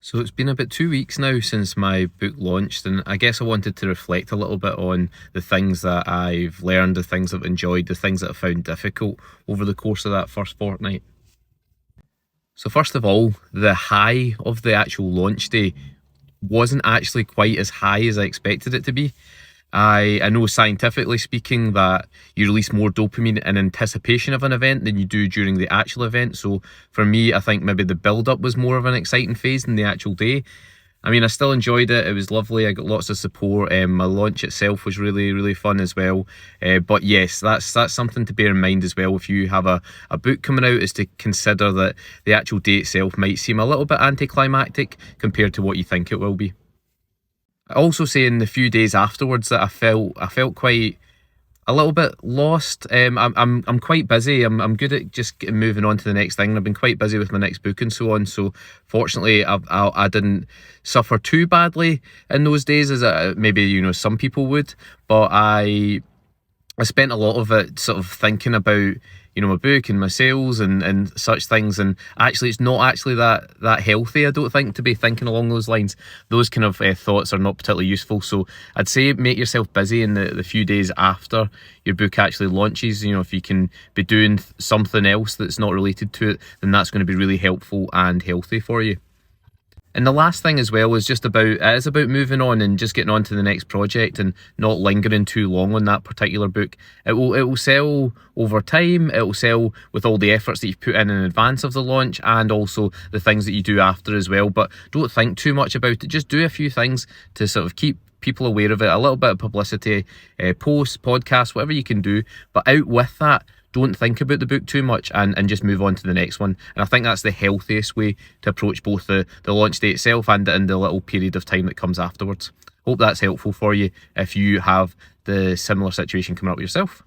So it's been about 2 weeks now since my book launched, and I guess I wanted to reflect a little bit on the things that I've learned, the things I've enjoyed, the things that I found difficult over the course of that first fortnight. So, first of all, the high of the actual launch day wasn't actually quite as high as I expected it to be. I know scientifically speaking that you release more dopamine in anticipation of an event than you do during the actual event. So for me, I think maybe the build up was more of an exciting phase than the actual day. I mean, I still enjoyed it. It was lovely. I got lots of support. My launch itself was really, really fun as well. But yes, that's something to bear in mind as well. If you have a book coming out, is to consider that the actual day itself might seem a little bit anticlimactic compared to what you think it will be. I also say in the few days afterwards that I felt quite a little bit lost. I'm quite busy. I'm good at just moving on to the next thing. I've been quite busy with my next book and so on. So fortunately, I didn't suffer too badly in those days as maybe some people would. But I spent a lot of it sort of thinking about my book and my sales and such things, and actually it's not actually that healthy, I don't think, to be thinking along those lines. Those kind of thoughts are not particularly useful. So I'd say make yourself busy in the few days after your book actually launches. If you can be doing something else that's not related to it, then that's going to be really helpful and healthy for you. And the last thing as well is just about moving on and just getting on to the next project and not lingering too long on that particular book. It will sell over time. It will sell with all the efforts that you've put in advance of the launch and also the things that you do after as well. But don't think too much about it. Just do a few things to sort of keep people aware of it. A little bit of publicity, posts, podcasts, whatever you can do. But out with that, don't think about the book too much and just move on to the next one. And I think that's the healthiest way to approach both the launch day itself and the little period of time that comes afterwards. Hope that's helpful for you if you have the similar situation coming up yourself.